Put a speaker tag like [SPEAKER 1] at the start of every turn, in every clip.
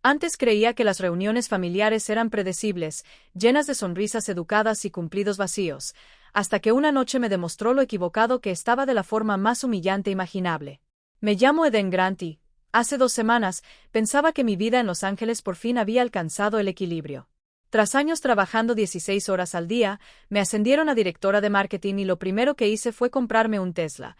[SPEAKER 1] Antes creía que las reuniones familiares eran predecibles, llenas de sonrisas educadas y cumplidos vacíos, hasta que una noche me demostró lo equivocado que estaba de la forma más humillante imaginable. Me llamo Eden Grant y, hace 2 semanas, pensaba que mi vida en Los Ángeles por fin había alcanzado el equilibrio. Tras años trabajando 16 horas al día, me ascendieron a directora de marketing y lo primero que hice fue comprarme un Tesla,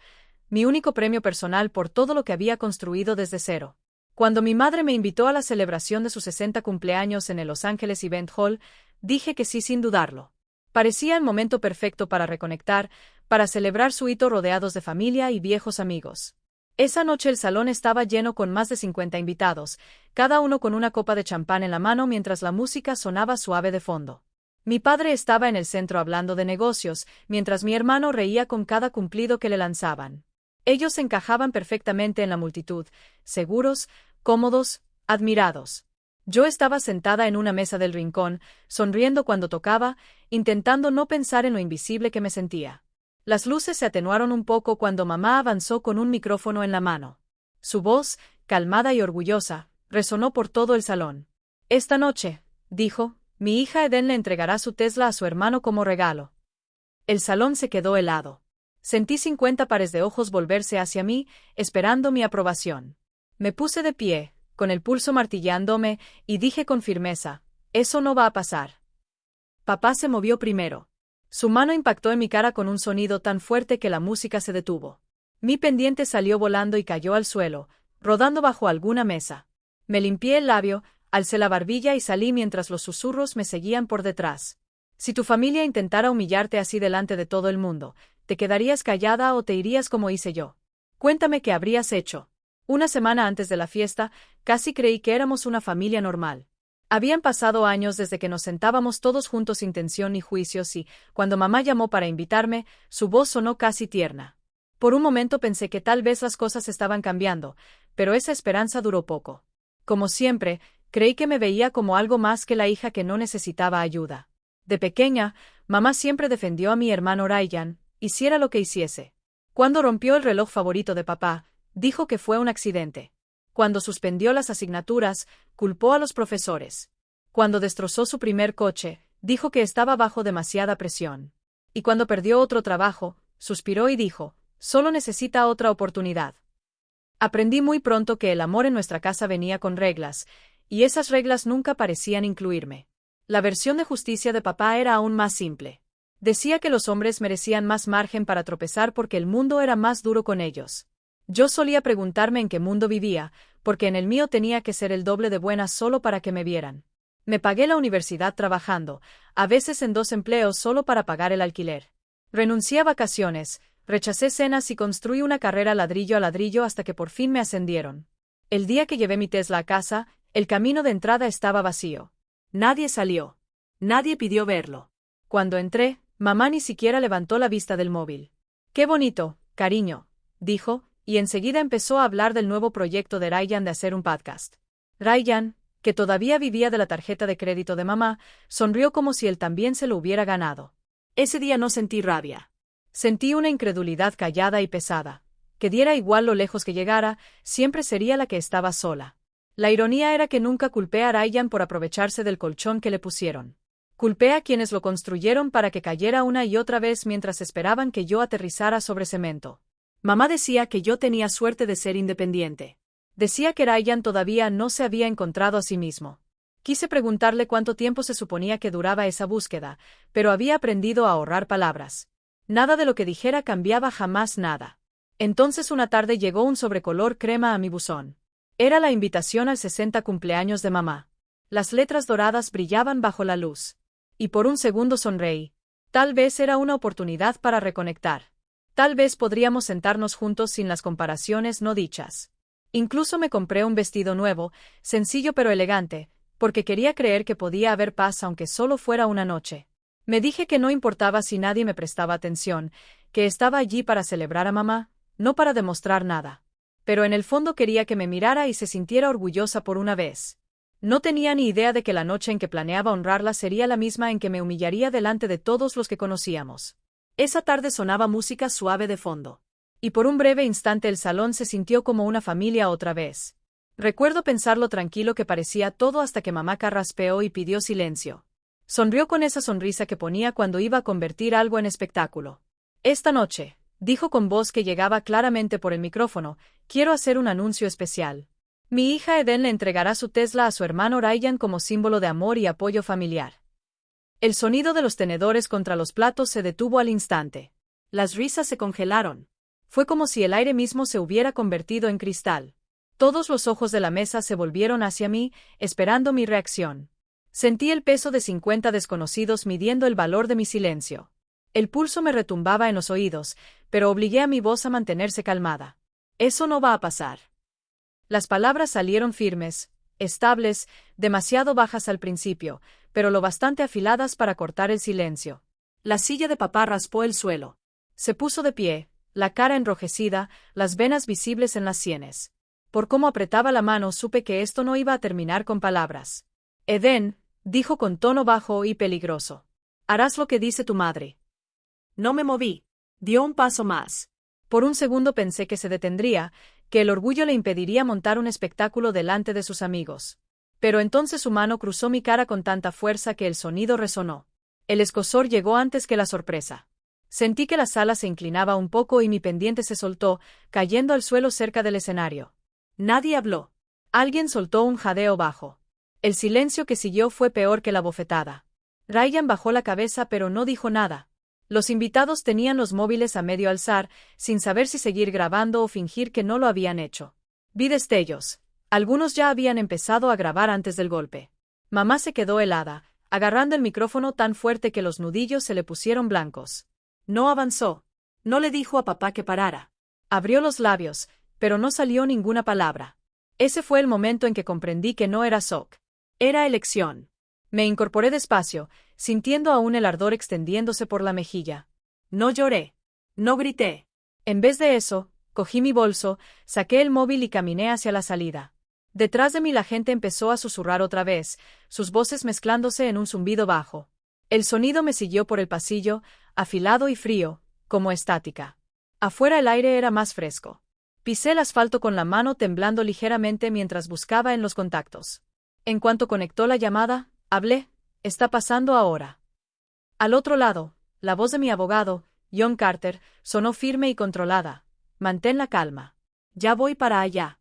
[SPEAKER 1] mi único premio personal por todo lo que había construido desde cero. Cuando mi madre me invitó a la celebración de su 60 cumpleaños en el Los Angeles Event Hall, dije que sí sin dudarlo. Parecía el momento perfecto para reconectar, para celebrar su hito rodeados de familia y viejos amigos. Esa noche el salón estaba lleno con más de 50 invitados, cada uno con una copa de champán en la mano mientras la música sonaba suave de fondo. Mi padre estaba en el centro hablando de negocios, mientras mi hermano reía con cada cumplido que le lanzaban. Ellos encajaban perfectamente en la multitud, seguros, cómodos, admirados. Yo estaba sentada en una mesa del rincón, sonriendo cuando tocaba, intentando no pensar en lo invisible que me sentía. Las luces se atenuaron un poco cuando mamá avanzó con un micrófono en la mano. Su voz, calmada y orgullosa, resonó por todo el salón. Esta noche, dijo, mi hija Eden le entregará su Tesla a su hermano como regalo. El salón se quedó helado. Sentí 50 pares de ojos volverse hacia mí, esperando mi aprobación. Me puse de pie, con el pulso martillándome, y dije con firmeza, eso no va a pasar. Papá se movió primero. Su mano impactó en mi cara con un sonido tan fuerte que la música se detuvo. Mi pendiente salió volando y cayó al suelo, rodando bajo alguna mesa. Me limpié el labio, alcé la barbilla y salí mientras los susurros me seguían por detrás. Si tu familia intentara humillarte así delante de todo el mundo, ¿te quedarías callada o te irías como hice yo? Cuéntame qué habrías hecho. Una semana antes de la fiesta, casi creí que éramos una familia normal. Habían pasado años desde que nos sentábamos todos juntos sin tensión ni juicios y, cuando mamá llamó para invitarme, su voz sonó casi tierna. Por un momento pensé que tal vez las cosas estaban cambiando, pero esa esperanza duró poco. Como siempre, creí que me veía como algo más que la hija que no necesitaba ayuda. De pequeña, mamá siempre defendió a mi hermano Ryan, hiciera lo que hiciese. Cuando rompió el reloj favorito de papá, dijo que fue un accidente. Cuando suspendió las asignaturas, culpó a los profesores. Cuando destrozó su primer coche, dijo que estaba bajo demasiada presión. Y cuando perdió otro trabajo, suspiró y dijo, solo necesita otra oportunidad. Aprendí muy pronto que el amor en nuestra casa venía con reglas, y esas reglas nunca parecían incluirme. La versión de justicia de papá era aún más simple. Decía que los hombres merecían más margen para tropezar porque el mundo era más duro con ellos. Yo solía preguntarme en qué mundo vivía, porque en el mío tenía que ser el doble de buena solo para que me vieran. Me pagué la universidad trabajando, a veces en 2 empleos solo para pagar el alquiler. Renuncié a vacaciones, rechacé cenas y construí una carrera ladrillo a ladrillo hasta que por fin me ascendieron. El día que llevé mi Tesla a casa, el camino de entrada estaba vacío. Nadie salió. Nadie pidió verlo. Cuando entré, mamá ni siquiera levantó la vista del móvil. «Qué bonito, cariño», dijo, y enseguida empezó a hablar del nuevo proyecto de Ryan de hacer un podcast. Ryan, que todavía vivía de la tarjeta de crédito de mamá, sonrió como si él también se lo hubiera ganado. Ese día no sentí rabia. Sentí una incredulidad callada y pesada. Que diera igual lo lejos que llegara, siempre sería la que estaba sola. La ironía era que nunca culpé a Ryan por aprovecharse del colchón que le pusieron. Culpé a quienes lo construyeron para que cayera una y otra vez mientras esperaban que yo aterrizara sobre cemento. Mamá decía que yo tenía suerte de ser independiente. Decía que Ryan todavía no se había encontrado a sí mismo. Quise preguntarle cuánto tiempo se suponía que duraba esa búsqueda, pero había aprendido a ahorrar palabras. Nada de lo que dijera cambiaba jamás nada. Entonces una tarde llegó un sobrecolor crema a mi buzón. Era la invitación al 60 cumpleaños de mamá. Las letras doradas brillaban bajo la luz. Y por un segundo sonreí. Tal vez era una oportunidad para reconectar. Tal vez podríamos sentarnos juntos sin las comparaciones no dichas. Incluso me compré un vestido nuevo, sencillo pero elegante, porque quería creer que podía haber paz aunque solo fuera una noche. Me dije que no importaba si nadie me prestaba atención, que estaba allí para celebrar a mamá, no para demostrar nada. Pero en el fondo quería que me mirara y se sintiera orgullosa por una vez. No tenía ni idea de que la noche en que planeaba honrarla sería la misma en que me humillaría delante de todos los que conocíamos. Esa tarde sonaba música suave de fondo. Y por un breve instante el salón se sintió como una familia otra vez. Recuerdo pensar lo tranquilo que parecía todo hasta que mamá carraspeó y pidió silencio. Sonrió con esa sonrisa que ponía cuando iba a convertir algo en espectáculo. Esta noche, dijo con voz que llegaba claramente por el micrófono, quiero hacer un anuncio especial. Mi hija Eden le entregará su Tesla a su hermano Ryan como símbolo de amor y apoyo familiar. El sonido de los tenedores contra los platos se detuvo al instante. Las risas se congelaron. Fue como si el aire mismo se hubiera convertido en cristal. Todos los ojos de la mesa se volvieron hacia mí, esperando mi reacción. Sentí el peso de 50 desconocidos midiendo el valor de mi silencio. El pulso me retumbaba en los oídos, pero obligué a mi voz a mantenerse calmada. Eso no va a pasar. Las palabras salieron firmes, estables, demasiado bajas al principio, pero lo bastante afiladas para cortar el silencio. La silla de papá raspó el suelo. Se puso de pie, la cara enrojecida, las venas visibles en las sienes. Por cómo apretaba la mano supe que esto no iba a terminar con palabras. Eden, dijo con tono bajo y peligroso. Harás lo que dice tu madre. No me moví. Dio un paso más. Por un segundo pensé que se detendría, que el orgullo le impediría montar un espectáculo delante de sus amigos. Pero entonces su mano cruzó mi cara con tanta fuerza que el sonido resonó. El escozor llegó antes que la sorpresa. Sentí que la sala se inclinaba un poco y mi pendiente se soltó, cayendo al suelo cerca del escenario. Nadie habló. Alguien soltó un jadeo bajo. El silencio que siguió fue peor que la bofetada. Ryan bajó la cabeza pero no dijo nada. Los invitados tenían los móviles a medio alzar, sin saber si seguir grabando o fingir que no lo habían hecho. Vi destellos. Algunos ya habían empezado a grabar antes del golpe. Mamá se quedó helada, agarrando el micrófono tan fuerte que los nudillos se le pusieron blancos. No avanzó. No le dijo a papá que parara. Abrió los labios, pero no salió ninguna palabra. Ese fue el momento en que comprendí que no era shock. Era elección. Me incorporé despacio, sintiendo aún el ardor extendiéndose por la mejilla. No lloré. No grité. En vez de eso, cogí mi bolso, saqué el móvil y caminé hacia la salida. Detrás de mí la gente empezó a susurrar otra vez, sus voces mezclándose en un zumbido bajo. El sonido me siguió por el pasillo, afilado y frío, como estática. Afuera el aire era más fresco. Pisé el asfalto con la mano temblando ligeramente mientras buscaba en los contactos. En cuanto conectó la llamada, hablé. Está pasando ahora. Al otro lado, la voz de mi abogado, John Carter, sonó firme y controlada. Mantén la calma. Ya voy para allá.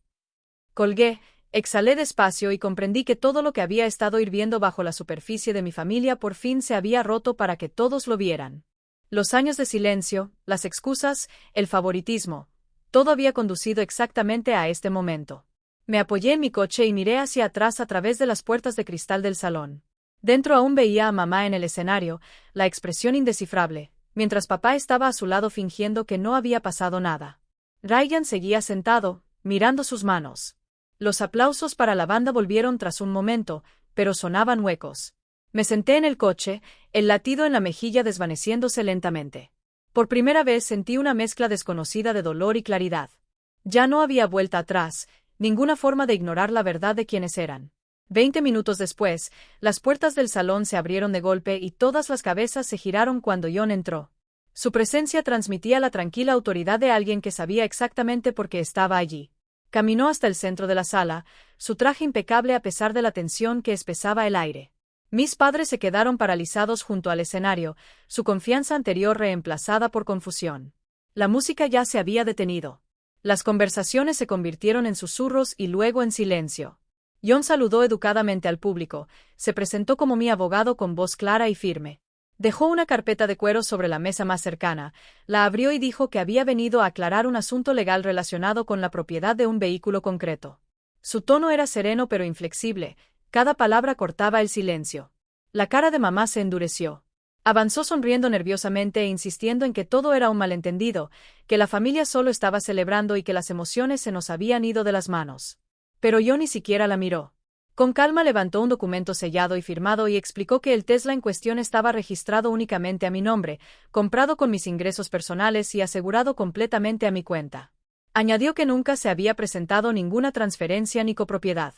[SPEAKER 1] Colgué, exhalé despacio y comprendí que todo lo que había estado hirviendo bajo la superficie de mi familia por fin se había roto para que todos lo vieran. Los años de silencio, las excusas, el favoritismo, todo había conducido exactamente a este momento. Me apoyé en mi coche y miré hacia atrás a través de las puertas de cristal del salón. Dentro aún veía a mamá en el escenario, la expresión indescifrable, mientras papá estaba a su lado fingiendo que no había pasado nada. Ryan seguía sentado, mirando sus manos. Los aplausos para la banda volvieron tras un momento, pero sonaban huecos. Me senté en el coche, el latido en la mejilla desvaneciéndose lentamente. Por primera vez sentí una mezcla desconocida de dolor y claridad. Ya no había vuelta atrás, ninguna forma de ignorar la verdad de quiénes eran. 20 minutos después, las puertas del salón se abrieron de golpe y todas las cabezas se giraron cuando John entró. Su presencia transmitía la tranquila autoridad de alguien que sabía exactamente por qué estaba allí. Caminó hasta el centro de la sala, su traje impecable a pesar de la tensión que espesaba el aire. Mis padres se quedaron paralizados junto al escenario, su confianza anterior reemplazada por confusión. La música ya se había detenido. Las conversaciones se convirtieron en susurros y luego en silencio. John saludó educadamente al público, se presentó como mi abogado con voz clara y firme. Dejó una carpeta de cuero sobre la mesa más cercana, la abrió y dijo que había venido a aclarar un asunto legal relacionado con la propiedad de un vehículo concreto. Su tono era sereno pero inflexible, cada palabra cortaba el silencio. La cara de mamá se endureció. Avanzó sonriendo nerviosamente e insistiendo en que todo era un malentendido, que la familia solo estaba celebrando y que las emociones se nos habían ido de las manos. Pero yo ni siquiera la miró. Con calma levantó un documento sellado y firmado y explicó que el Tesla en cuestión estaba registrado únicamente a mi nombre, comprado con mis ingresos personales y asegurado completamente a mi cuenta. Añadió que nunca se había presentado ninguna transferencia ni copropiedad.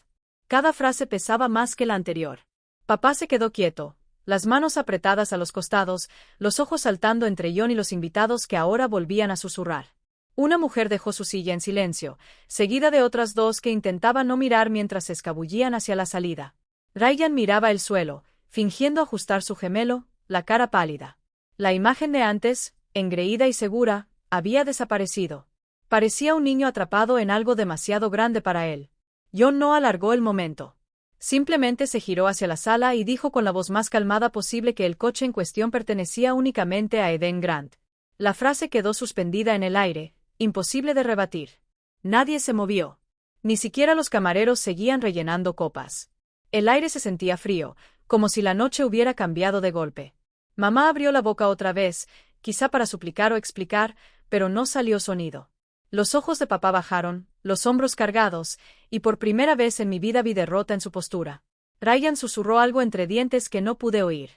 [SPEAKER 1] Cada frase pesaba más que la anterior. Papá se quedó quieto, las manos apretadas a los costados, los ojos saltando entre John y los invitados que ahora volvían a susurrar. Una mujer dejó su silla en silencio, seguida de otras dos que intentaban no mirar mientras se escabullían hacia la salida. Ryan miraba el suelo, fingiendo ajustar su gemelo, la cara pálida. La imagen de antes, engreída y segura, había desaparecido. Parecía un niño atrapado en algo demasiado grande para él. John no alargó el momento. Simplemente se giró hacia la sala y dijo con la voz más calmada posible que el coche en cuestión pertenecía únicamente a Eden Grant. La frase quedó suspendida en el aire, imposible de rebatir. Nadie se movió. Ni siquiera los camareros seguían rellenando copas. El aire se sentía frío, como si la noche hubiera cambiado de golpe. Mamá abrió la boca otra vez, quizá para suplicar o explicar, pero no salió sonido. Los ojos de papá bajaron, los hombros cargados, y por primera vez en mi vida vi derrota en su postura. Ryan susurró algo entre dientes que no pude oír.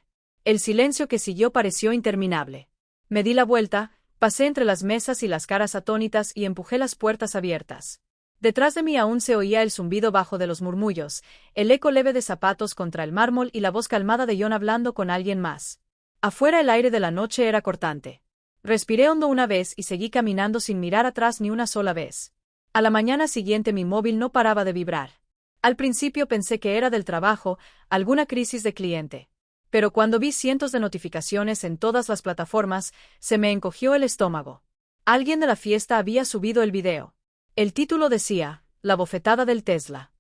[SPEAKER 1] El silencio que siguió pareció interminable. Me di la vuelta, pasé entre las mesas y las caras atónitas y empujé las puertas abiertas. Detrás de mí aún se oía el zumbido bajo de los murmullos, el eco leve de zapatos contra el mármol y la voz calmada de John hablando con alguien más. Afuera el aire de la noche era cortante. Respiré hondo una vez y seguí caminando sin mirar atrás ni una sola vez. A la mañana siguiente mi móvil no paraba de vibrar. Al principio pensé que era del trabajo, alguna crisis de cliente. Pero cuando vi cientos de notificaciones en todas las plataformas, se me encogió el estómago. Alguien de la fiesta había subido el video. El título decía, La bofetada del Tesla.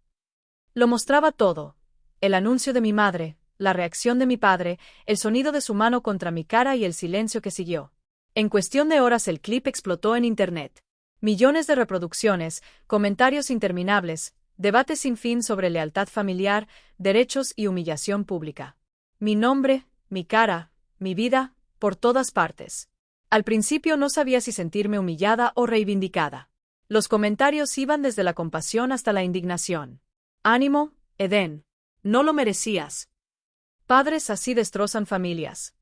[SPEAKER 1] Lo mostraba todo. El anuncio de mi madre, la reacción de mi padre, el sonido de su mano contra mi cara y el silencio que siguió. En cuestión de horas el clip explotó en Internet. Millones de reproducciones, comentarios interminables, debates sin fin sobre lealtad familiar, derechos y humillación pública. Mi nombre, mi cara, mi vida, por todas partes. Al principio no sabía si sentirme humillada o reivindicada. Los comentarios iban desde la compasión hasta la indignación. Ánimo, Eden. No lo merecías. Padres así destrozan familias.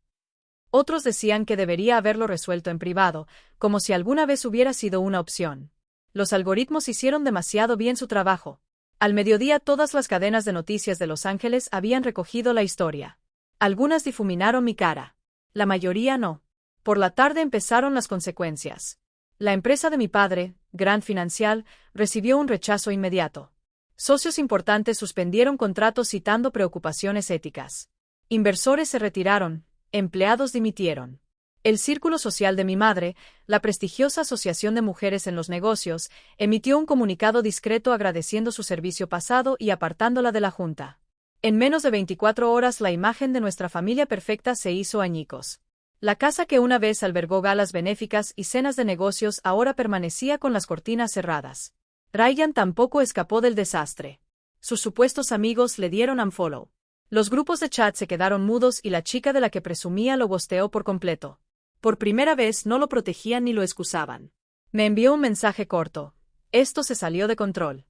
[SPEAKER 1] Otros decían que debería haberlo resuelto en privado, como si alguna vez hubiera sido una opción. Los algoritmos hicieron demasiado bien su trabajo. Al mediodía todas las cadenas de noticias de Los Ángeles habían recogido la historia. Algunas difuminaron mi cara. La mayoría no. Por la tarde empezaron las consecuencias. La empresa de mi padre, Grant Financial, recibió un rechazo inmediato. Socios importantes suspendieron contratos citando preocupaciones éticas. Inversores se retiraron, empleados dimitieron. El Círculo Social de mi madre, la prestigiosa Asociación de Mujeres en los Negocios, emitió un comunicado discreto agradeciendo su servicio pasado y apartándola de la junta. En menos de 24 horas la imagen de nuestra familia perfecta se hizo añicos. La casa que una vez albergó galas benéficas y cenas de negocios ahora permanecía con las cortinas cerradas. Ryan tampoco escapó del desastre. Sus supuestos amigos le dieron unfollow. Los grupos de chat se quedaron mudos y la chica de la que presumía lo ghosteó por completo. Por primera vez no lo protegían ni lo excusaban. Me envió un mensaje corto. Esto se salió de control.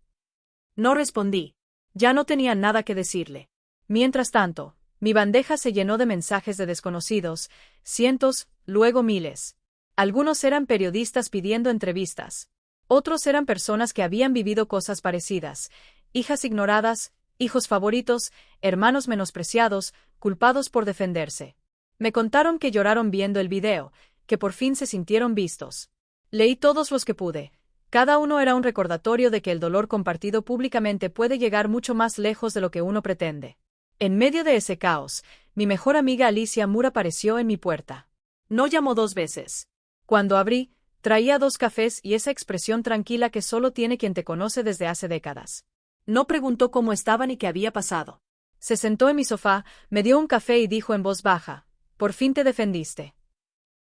[SPEAKER 1] No respondí. Ya no tenía nada que decirle. Mientras tanto, mi bandeja se llenó de mensajes de desconocidos, cientos, luego miles. Algunos eran periodistas pidiendo entrevistas. Otros eran personas que habían vivido cosas parecidas, hijas ignoradas, hijos favoritos, hermanos menospreciados, culpados por defenderse. Me contaron que lloraron viendo el video, que por fin se sintieron vistos. Leí todos los que pude. Cada uno era un recordatorio de que el dolor compartido públicamente puede llegar mucho más lejos de lo que uno pretende. En medio de ese caos, mi mejor amiga Alicia Moore apareció en mi puerta. No llamó 2 veces. Cuando abrí, traía 2 cafés y esa expresión tranquila que solo tiene quien te conoce desde hace décadas. No preguntó cómo estaba ni qué había pasado. Se sentó en mi sofá, me dio un café y dijo en voz baja, «Por fin te defendiste».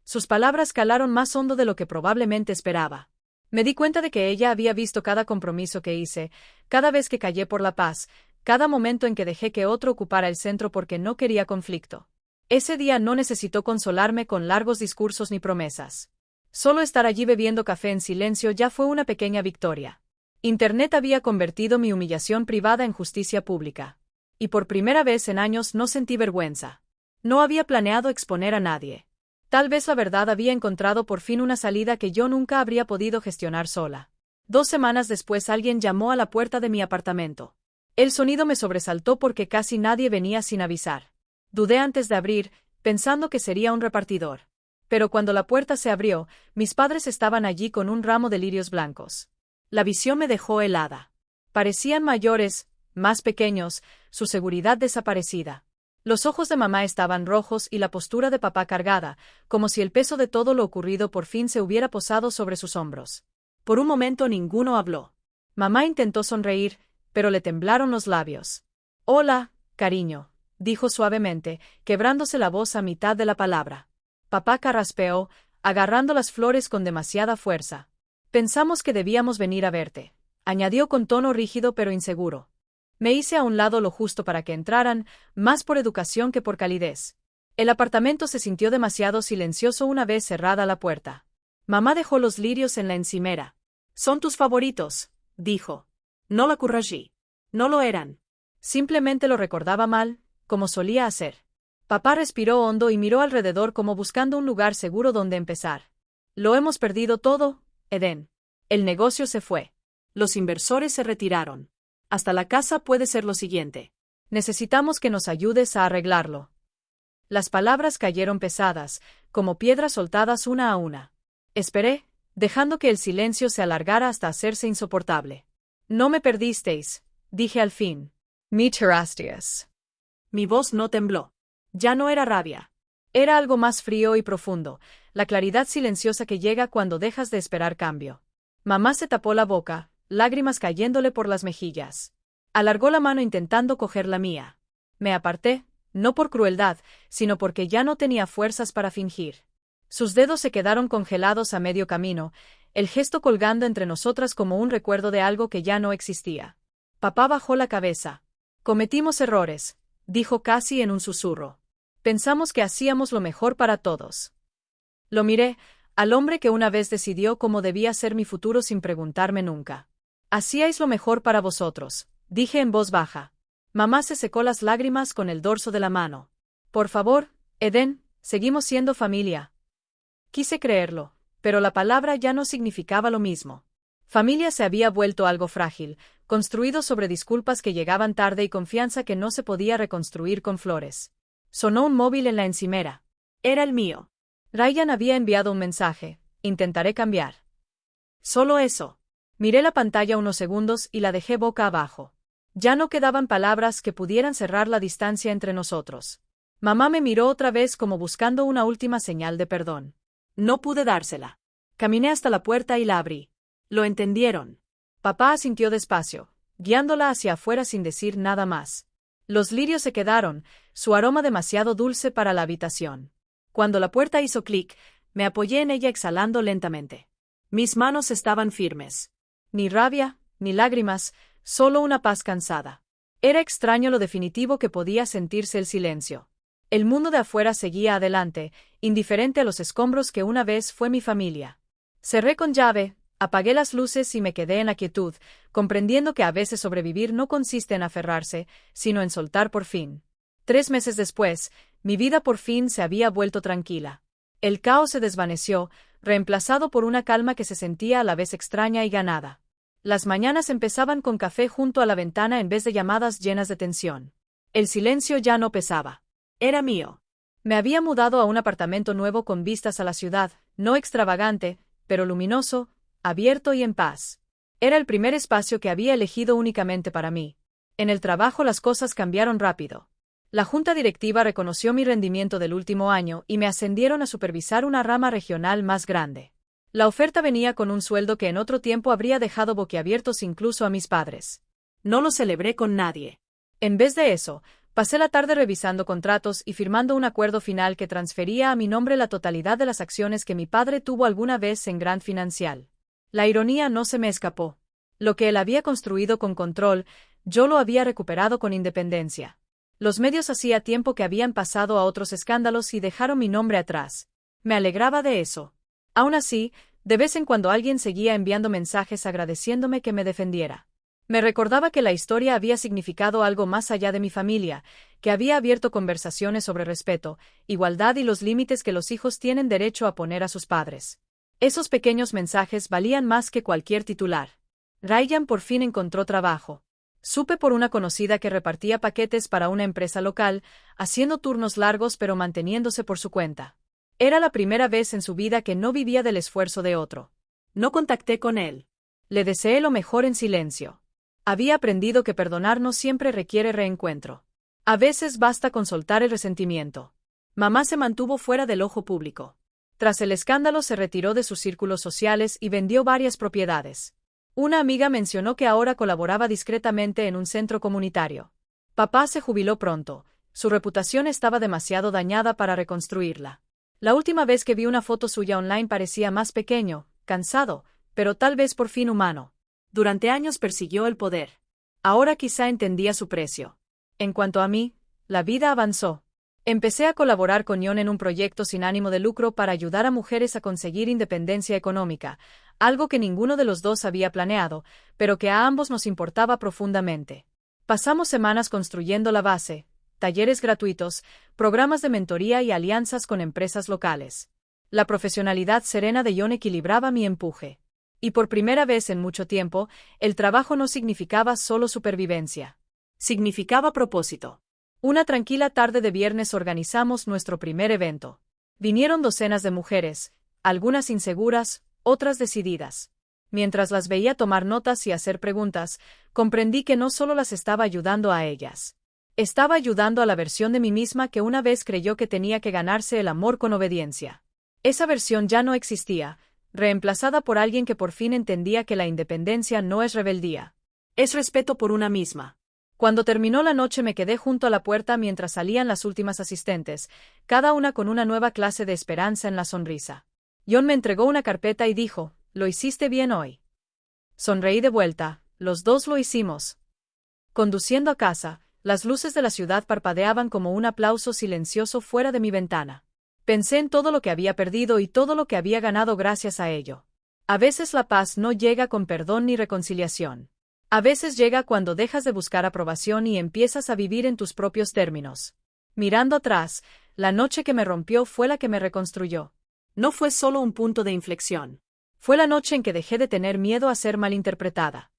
[SPEAKER 1] Sus palabras calaron más hondo de lo que probablemente esperaba. Me di cuenta de que ella había visto cada compromiso que hice, cada vez que callé por la paz, cada momento en que dejé que otro ocupara el centro porque no quería conflicto. Ese día no necesitó consolarme con largos discursos ni promesas. Solo estar allí bebiendo café en silencio ya fue una pequeña victoria. Internet había convertido mi humillación privada en justicia pública. Y por primera vez en años no sentí vergüenza. No había planeado exponer a nadie. Tal vez la verdad había encontrado por fin una salida que yo nunca habría podido gestionar sola. 2 semanas después alguien llamó a la puerta de mi apartamento. El sonido me sobresaltó porque casi nadie venía sin avisar. Dudé antes de abrir, pensando que sería un repartidor. Pero cuando la puerta se abrió, mis padres estaban allí con un ramo de lirios blancos. La visión me dejó helada. Parecían mayores, más pequeños, su seguridad desaparecida. Los ojos de mamá estaban rojos y la postura de papá cargada, como si el peso de todo lo ocurrido por fin se hubiera posado sobre sus hombros. Por un momento ninguno habló. Mamá intentó sonreír, pero le temblaron los labios. «Hola, cariño», dijo suavemente, quebrándose la voz a mitad de la palabra. Papá carraspeó, agarrando las flores con demasiada fuerza. «Pensamos que debíamos venir a verte», añadió con tono rígido pero inseguro. Me hice a un lado lo justo para que entraran, más por educación que por calidez. El apartamento se sintió demasiado silencioso una vez cerrada la puerta. Mamá dejó los lirios en la encimera. «Son tus favoritos», dijo. «No la corregí. No lo eran. Simplemente lo recordaba mal, como solía hacer». Papá respiró hondo y miró alrededor como buscando un lugar seguro donde empezar. «Lo hemos perdido todo, Eden. El negocio se fue. Los inversores se retiraron. Hasta la casa puede ser lo siguiente. Necesitamos que nos ayudes a arreglarlo». Las palabras cayeron pesadas, como piedras soltadas una a una. Esperé, dejando que el silencio se alargara hasta hacerse insoportable. «No me perdisteis», dije al fin. «Me tirasteis». Mi voz no tembló. Ya no era rabia. Era algo más frío y profundo, la claridad silenciosa que llega cuando dejas de esperar cambio. Mamá se tapó la boca, lágrimas cayéndole por las mejillas. Alargó la mano intentando coger la mía. Me aparté, no por crueldad, sino porque ya no tenía fuerzas para fingir. Sus dedos se quedaron congelados a medio camino, el gesto colgando entre nosotras como un recuerdo de algo que ya no existía. Papá bajó la cabeza. «Cometimos errores», dijo casi en un susurro. «Pensamos que hacíamos lo mejor para todos». Lo miré, al hombre que una vez decidió cómo debía ser mi futuro sin preguntarme nunca. «Hacíais lo mejor para vosotros», dije en voz baja. Mamá se secó las lágrimas con el dorso de la mano. «Por favor, Eden, seguimos siendo familia». Quise creerlo, pero la palabra ya no significaba lo mismo. Familia se había vuelto algo frágil, construido sobre disculpas que llegaban tarde y confianza que no se podía reconstruir con flores. Sonó un móvil en la encimera. Era el mío. Ryan había enviado un mensaje. «Intentaré cambiar». Solo eso. Miré la pantalla unos segundos y la dejé boca abajo. Ya no quedaban palabras que pudieran cerrar la distancia entre nosotros. Mamá me miró otra vez como buscando una última señal de perdón. No pude dársela. Caminé hasta la puerta y la abrí. «Lo entendieron». Papá asintió despacio, guiándola hacia afuera sin decir nada más. Los lirios se quedaron, su aroma demasiado dulce para la habitación. Cuando la puerta hizo clic, me apoyé en ella exhalando lentamente. Mis manos estaban firmes. Ni rabia, ni lágrimas, solo una paz cansada. Era extraño lo definitivo que podía sentirse el silencio. El mundo de afuera seguía adelante, indiferente a los escombros que una vez fue mi familia. Cerré con llave, apagué las luces y me quedé en la quietud, comprendiendo que a veces sobrevivir no consiste en aferrarse, sino en soltar por fin. 3 meses después, mi vida por fin se había vuelto tranquila. El caos se desvaneció, reemplazado por una calma que se sentía a la vez extraña y ganada. Las mañanas empezaban con café junto a la ventana en vez de llamadas llenas de tensión. El silencio ya no pesaba. Era mío. Me había mudado a un apartamento nuevo con vistas a la ciudad, no extravagante, pero luminoso, abierto y en paz. Era el primer espacio que había elegido únicamente para mí. En el trabajo las cosas cambiaron rápido. La junta directiva reconoció mi rendimiento del último año y me ascendieron a supervisar una rama regional más grande. La oferta venía con un sueldo que en otro tiempo habría dejado boquiabiertos incluso a mis padres. No lo celebré con nadie. En vez de eso, pasé la tarde revisando contratos y firmando un acuerdo final que transfería a mi nombre la totalidad de las acciones que mi padre tuvo alguna vez en Grand Financial. La ironía no se me escapó. Lo que él había construido con control, yo lo había recuperado con independencia. Los medios hacía tiempo que habían pasado a otros escándalos y dejaron mi nombre atrás. Me alegraba de eso. Aún así, de vez en cuando alguien seguía enviando mensajes agradeciéndome que me defendiera. Me recordaba que la historia había significado algo más allá de mi familia, que había abierto conversaciones sobre respeto, igualdad y los límites que los hijos tienen derecho a poner a sus padres. Esos pequeños mensajes valían más que cualquier titular. Ryan por fin encontró trabajo. Supe por una conocida que repartía paquetes para una empresa local, haciendo turnos largos pero manteniéndose por su cuenta. Era la primera vez en su vida que no vivía del esfuerzo de otro.
[SPEAKER 2] No contacté con él.
[SPEAKER 1] Le deseé lo mejor en silencio. Había aprendido que perdonar no siempre requiere reencuentro. A veces basta con soltar el resentimiento. Mamá se mantuvo fuera del ojo público. Tras el escándalo se retiró de sus círculos sociales y vendió varias propiedades. Una amiga mencionó que ahora colaboraba discretamente en un centro comunitario. Papá se jubiló pronto. Su reputación estaba demasiado dañada para reconstruirla. La última vez que vi una foto suya online parecía más pequeño, cansado, pero tal vez por fin humano.
[SPEAKER 2] Durante años persiguió el poder.
[SPEAKER 1] Ahora quizá entendía su precio. En cuanto a mí, la vida avanzó. Empecé a colaborar con John en un proyecto sin ánimo de lucro para ayudar a mujeres a conseguir independencia económica, algo que ninguno de los dos había planeado, pero que a ambos nos importaba profundamente. Pasamos semanas construyendo la base, talleres gratuitos, programas de mentoría y alianzas con empresas locales. La profesionalidad serena de John equilibraba mi empuje. Y por primera vez en mucho tiempo, el trabajo no significaba solo supervivencia.
[SPEAKER 2] Significaba propósito.
[SPEAKER 1] Una tranquila tarde de viernes organizamos nuestro primer evento. Vinieron docenas de mujeres, algunas inseguras, otras decididas. Mientras las veía tomar notas y hacer preguntas, comprendí que no solo las estaba ayudando a ellas. Estaba ayudando a la versión de mí misma que una vez creyó que tenía que ganarse el amor con obediencia. Esa versión ya no existía, reemplazada por alguien que por fin entendía que la independencia no es rebeldía.
[SPEAKER 2] Es respeto por una misma.
[SPEAKER 1] Cuando terminó la noche me quedé junto a la puerta mientras salían las últimas asistentes, cada una con una nueva clase de esperanza en la sonrisa. John me entregó una carpeta y dijo, «Lo hiciste bien hoy». Sonreí de vuelta, los dos lo hicimos. Conduciendo a casa, las luces de la ciudad parpadeaban como un aplauso silencioso fuera de mi ventana. Pensé en todo lo que había perdido y todo lo que había ganado gracias a ello. A veces la paz no llega con perdón ni reconciliación. A veces llega cuando dejas de buscar aprobación y empiezas a vivir en tus propios términos. Mirando atrás, la noche que me rompió fue la que me reconstruyó.
[SPEAKER 2] No fue solo un punto de inflexión.
[SPEAKER 1] Fue la noche en que dejé de tener miedo a ser malinterpretada.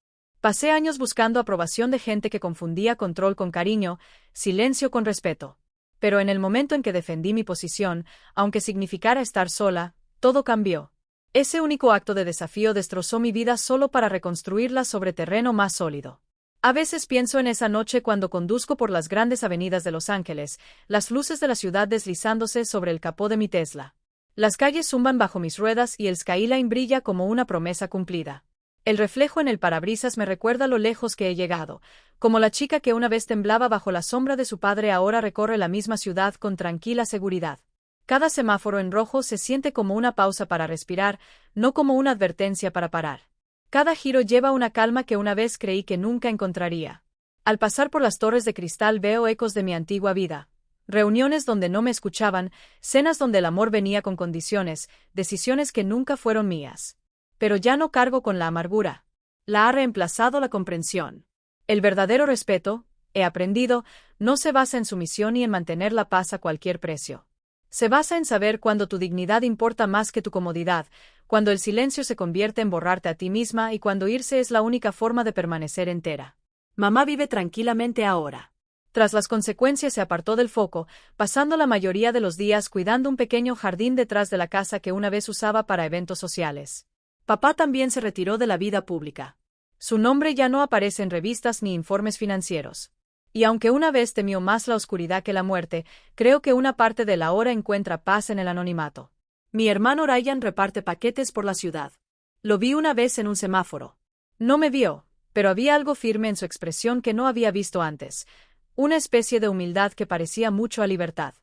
[SPEAKER 1] Pasé años buscando aprobación de gente que confundía control con cariño, silencio con respeto. Pero en el momento en que defendí mi posición, aunque significara estar sola, todo cambió. Ese único acto de desafío destrozó mi vida solo para reconstruirla sobre terreno más sólido. A veces pienso en esa noche cuando conduzco por las grandes avenidas de Los Ángeles, las luces de la ciudad deslizándose sobre el capó de mi Tesla. Las calles zumban bajo mis ruedas y el skyline brilla como una promesa cumplida. El reflejo en el parabrisas me recuerda lo lejos que he llegado, como la chica que una vez temblaba bajo la sombra de su padre ahora recorre la misma ciudad con tranquila seguridad. Cada semáforo en rojo se siente como una pausa para respirar, no como una advertencia para parar. Cada giro lleva una calma que una vez creí que nunca encontraría. Al pasar por las torres de cristal veo ecos de mi antigua vida. Reuniones donde no me escuchaban, cenas donde el amor venía con condiciones, decisiones que nunca fueron mías. Pero ya no cargo con la amargura. La ha reemplazado la comprensión. El verdadero respeto, he aprendido, no se basa en sumisión ni en mantener la paz a cualquier precio. Se basa en saber cuando tu dignidad importa más que tu comodidad, cuando el silencio se convierte en borrarte a ti misma y cuando irse es la única forma de permanecer entera.
[SPEAKER 2] Mamá vive tranquilamente ahora.
[SPEAKER 1] Tras las consecuencias se apartó del foco, pasando la mayoría de los días cuidando un pequeño jardín detrás de la casa que una vez usaba para eventos sociales.
[SPEAKER 2] Papá también se retiró de la vida pública.
[SPEAKER 1] Su nombre ya no aparece en revistas ni informes financieros. Y aunque una vez temió más la oscuridad que la muerte, creo que una parte de la hora encuentra paz en el anonimato.
[SPEAKER 2] Mi hermano Ryan reparte paquetes por la ciudad. Lo vi una vez en un semáforo.
[SPEAKER 1] No me vio, pero había algo firme en su expresión que no había visto antes, una especie de humildad que parecía mucho a libertad.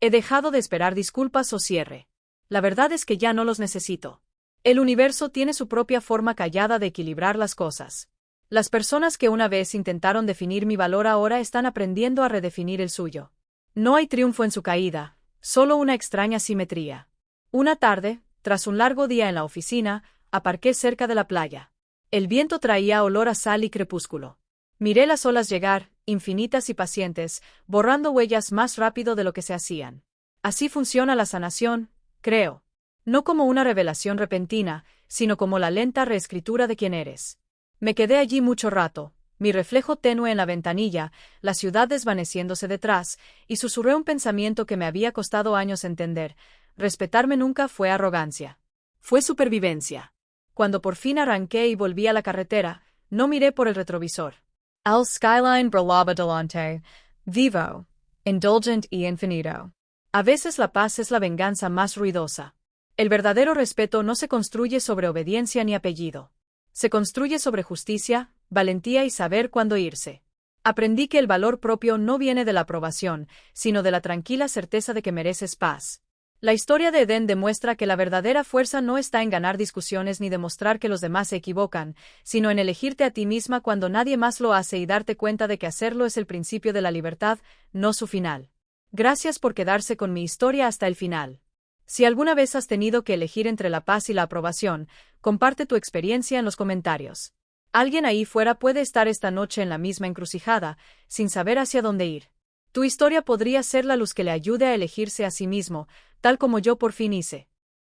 [SPEAKER 1] He dejado de esperar disculpas o cierre. La verdad es que ya no los necesito. El universo tiene su propia forma callada de equilibrar las cosas. Las personas que una vez intentaron definir mi valor ahora están aprendiendo a redefinir el suyo. No hay triunfo en su caída, solo una extraña simetría. Una tarde, tras un largo día en la oficina, aparqué cerca de la playa. El viento traía olor a sal y crepúsculo. Miré las olas llegar, infinitas y pacientes, borrando huellas más rápido de lo que se hacían. Así funciona la sanación, creo. No como una revelación repentina, sino como la lenta reescritura de quién eres. Me quedé allí mucho rato, mi reflejo tenue en la ventanilla, la ciudad desvaneciéndose detrás, y susurré un pensamiento que me había costado años entender. respetarme nunca fue arrogancia.
[SPEAKER 2] Fue supervivencia.
[SPEAKER 1] Cuando por fin arranqué y volví a la carretera, no miré por el retrovisor. El skyline brillaba delante, vivo, indulgent y infinito. A veces la paz es la venganza más ruidosa. El verdadero respeto no se construye sobre obediencia ni apellido. Se construye sobre justicia, valentía y saber cuándo irse. Aprendí que el valor propio no viene de la aprobación, sino de la tranquila certeza de que mereces paz. La historia de Edén demuestra que la verdadera fuerza no está en ganar discusiones ni demostrar que los demás se equivocan, sino en elegirte a ti misma cuando nadie más lo hace y darte cuenta de que hacerlo es el principio de la libertad, no su final. Gracias por quedarse con mi historia hasta el final. Si alguna vez has tenido que elegir entre la paz y la aprobación, comparte tu experiencia en los comentarios. Alguien ahí fuera puede estar esta noche en la misma encrucijada, sin saber hacia dónde ir. Tu historia podría ser la luz que le ayude a elegirse a sí mismo, tal como yo por fin hice.